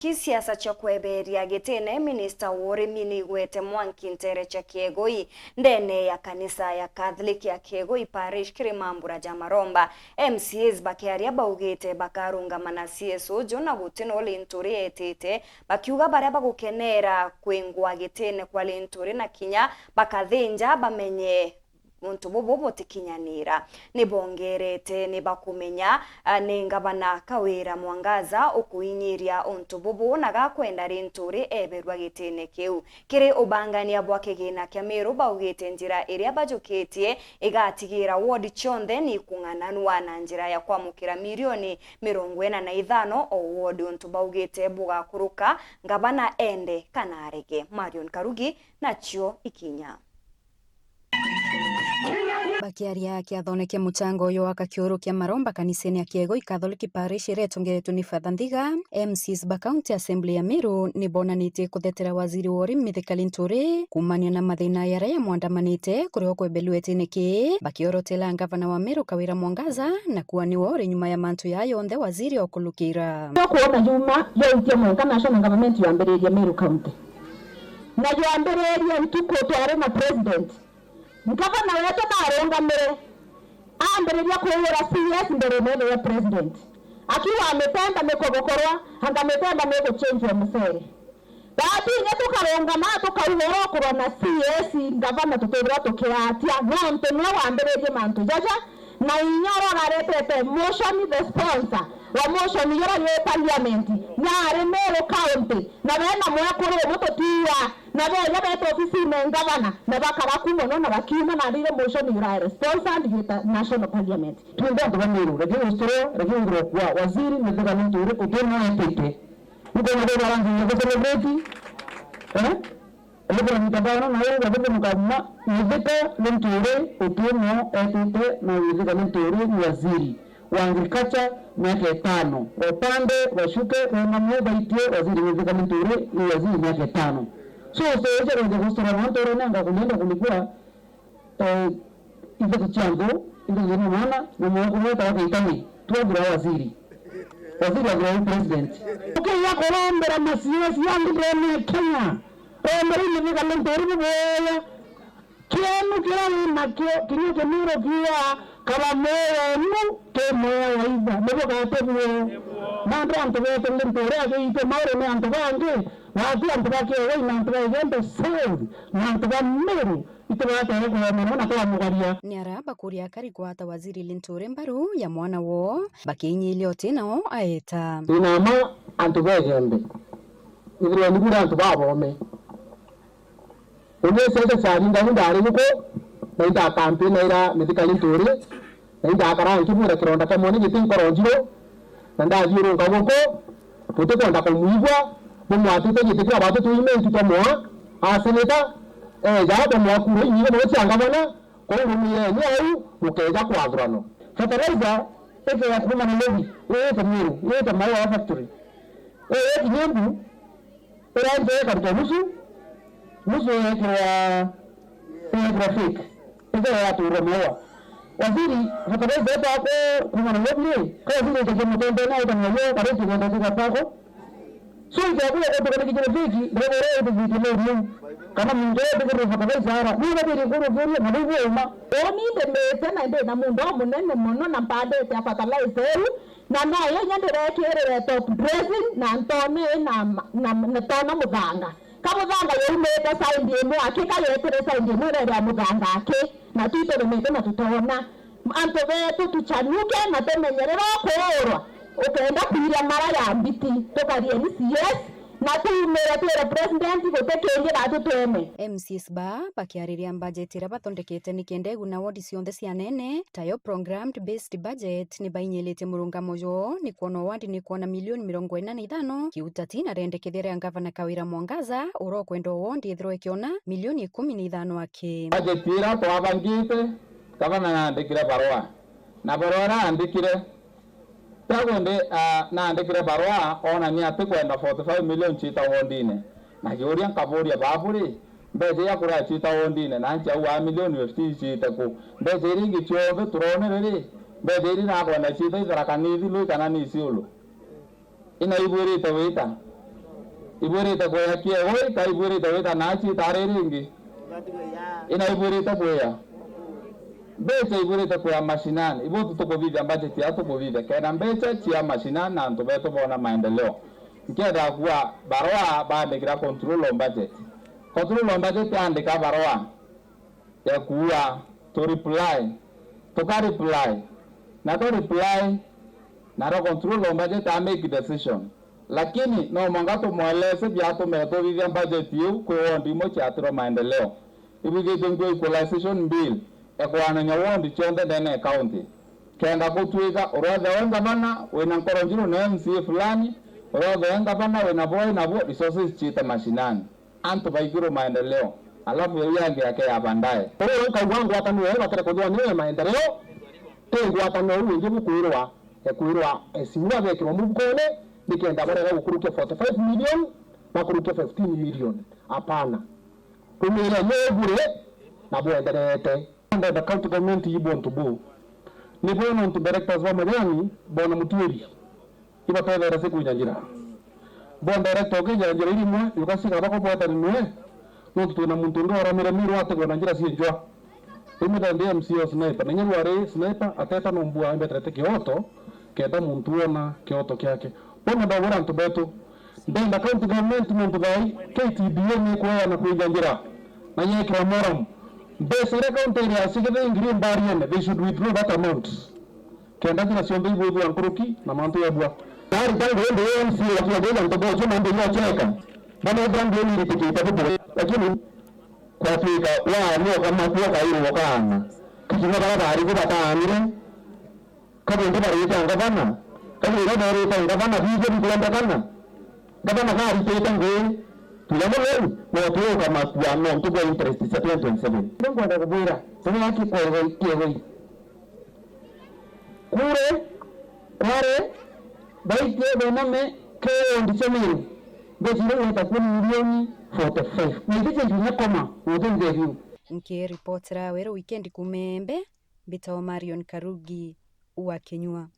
Kisiasa cha kweberia gitene Minister Worimi Nigwete Mwangi Ntere cha Kiegoi ndene ya kanisa ya Catholic ya Kiegoi Parish Kirimambura Jamaromba MCAs bakiaria baugite bakarunga manasieso jona gutino linturi etete bakiuga baria bagukenera kwingwa gitene kwa linturi na kinya bakathinja bamenye muntu bobo botikinyanira nibongerete nibakumenya ningabana Kawira Mwangaza okuinyiria untu bobo nagakwenda rinturi eberwa gitene kiu kiri ubangania bwake gina kya Meru baugite njira iria bajuketie igatigira ward chonde ni kungananwa na njira ya kwamukira milioni 45 o ward untu baugite buga kuruka ngabana ende kanarege Marion Karugi nacho ikinya bakiaria kiathoneke muchango uyu wa kakiuru kia Maromba kaniseni ya Kiegoi Catholic Parish iretongeretwo ni Father Ndhiga MCs ba County Assembly ya Meru ni bonanite kuthetera waziri wa urimi Thikali Nturi kumania na mathina yaria mwandamanite kurio kwebeluetene ki bakiorotela ngavana wa Meru Kawira Mwangaza na kuwa ni wore nyuma ya mantu ya yonthe waziri okulukira kuona nyuma yoitie mwaka national government yambiriria Meru County na yambiriria ntuko tware na president Mkavana wetu na arongamire ambiriria kuhura CS mbere mbele ya president akiwa ametenda mekogokorwa hanga ametenda meko change ya musere baadhi yetu karongama tukauhoro kurwa na CS ngavana tutebra tukiatia nonte no ambiririe mantu jaja na inyoro garetete motion the sponsor wa motion yora ye parliament nyare Meru County na bena mwakore mutotia na benya beto ofisi ngavana na bakara kumono na bakima na ndire motion yora responsible with national parliament twende ndo Meru rege ustro rege ngro kwa waziri Ndhiga Nturi kugena mpite ngo ngo barangi ngo celebrate Elebra mitandao na wewe gabe mukama Ndhiga Nturi utino etete na Ndhiga Nturi ni waziri wa agriculture miaka 5 wapande washuke wanamu baitie waziri Ndhiga Nturi ni waziri miaka 5 so sasa ndio kusema Nturi nanga kuenda kulikuwa ile kichango ile ni maana na mwangu wote wakaitani tuadra waziri wa president okay ya kolombera masiasi yangu ndani Kenya mbele Ndhiga Nturi boya kienu kirani makio kinyo kemiro kia kala moyo nu ke moyo iba mebo katebuo nando anto wetu Nturi ageite maure me anto bange watu anto bake wewe na anto wende save na anto ba Meru itawata yako mwana kwa mugaria ni araba kuria kari kwata waziri Nturi mbaru ya mwana wo bakinyilio tena aeta inama anto begende ibiro ndura anto babome Ule sasa sarinda ndari nuko naita campaign ira Thikali Nturi naita akara nkibura kironda kamone gitin koronjiro nanda jiro ngaboko puto konda kumwigwa mumwatite gitike abatu tuime ntukamwa aseneta japo mwakuru nyine no cyangabana ko ngumiye ni ayu mukeja kwagrano fertilizer eke ya kuma na levi ete Meru ete mawa factory kinyembu eranje karto musu ya graphic ete ya turomewa waziri fertilizer ete ako kuma na levi kwa vile kike mtende na ete mwenyewe kareti kwenda zikapako so ya kule ete kile graphic ndio ete kama mngewe bigere fertilizer ni babiri kuru vile mabuyoma oni ndemete na inde na mundo munene muno na mpade ya fertilizer na nayo nyandire kerere top dressing na ntone na tona muganga kabuganga yumete saindi emu akika yetere saindi emu ya muganga ake na tuite mete na tutona anto betu tuchanuke na temenyerera kuorwa ukenda kuiria mara ya mbiti tokarie ni CS na tuimera tera president gotekenje gatuteme MCs ba bakiariria budget ira bathondekete ni kendegu na ward cionthe cia nene tayo programmed based budget ni bainyelete murungamo jo ni kuona ward ni kuona milioni 45 kiutati na rendekethera ngavana Kawira Mwangaza uro kwendo wondi ithro ikiona milioni 15 ake budget ira twabangite gavana na ndikire barua na barua andikire Tagwende na andikire barua ona ni ati kwenda 45 million chita wondine na yoria kaboria baburi mbeje ya kura chita wondine na ncha wa milioni 50 chita ku mbeje ringi chombe turone riri mbeje ri na kwenda chita idara kanithi lu kana ni siulu ina iburi tawita iburite kuya kiegoi ka iburite wita nachi tariringi ina iburite kuya mbeca iburite kuya mashinani ibutu tukuvivya budget ya tukuvivya kena mbeca chia mashinani na ntubetu bona maendeleo nkenda kuwa barua baandikira control on budget andika barua ya kuwa to reply na to reply na ro control on budget a make decision lakini no mangato mweleze byato meto vivya budget yu kwa ndimo cha atro maendeleo ibige dengo equalization bill ekwana nyawondi chonde dene county kenda kutwika orodha wenga bana wena nkoronjiro na MCA fulani orodha wenga bana wena boy na bo resources chita mashinani anto baigiro maendeleo alafu yange yake ya bandaye oro ka wangu atanu wa kare kodwa ni maendeleo tengo atanu wingi bukuirwa ekuirwa esiwa bekiro mubukone nikenda bara gukuruke 45 million bakuruke 15 million apana kumira nebure na bwenderete the county government yibontu bu ni bono ntu directors wa majani bona mutweri iba tawera siku nyanjira bon director ke nyanjira ilimwe yukasika bako bota nimwe no tutuna muntu ndo aramira miru ate kwa nyanjira sinjwa imeda ndiye MCO sniper nanyeru ware sniper ateta no mbua imbe trete kioto keta muntu ona kioto kyake bona ndabura ntu betu ndenda county government muntu bai KTDA ni kwa na kuinjanjira nanye kwa moram Besere county area sigede ingiri mbariene they should withdraw that amount kenda jina siombe ibu ankuruki na mantu ya bua tayari tangu ende MC wakiageza mtobo chuma ndio cheka bana brand ni litikita bubu lakini kwa Afrika wa ndio kama kwa hiyo wakana kijinga baba ari kwa taamire kama ndio bari tanga bana kama ndio bari tanga bana hizo ni kwenda kana gabana bari tanga tulamwe wote kama kwa no tuko interest sa 2027 ndio ndo kubira sema yake kwa hiyo kure kware baite bename ke ndisemeni bezile itakuwa milioni 45 na ndicho tunakoma wote ndio Nkiripotera wero weekend kumembe Bita Marion Karugi wa Kenyua.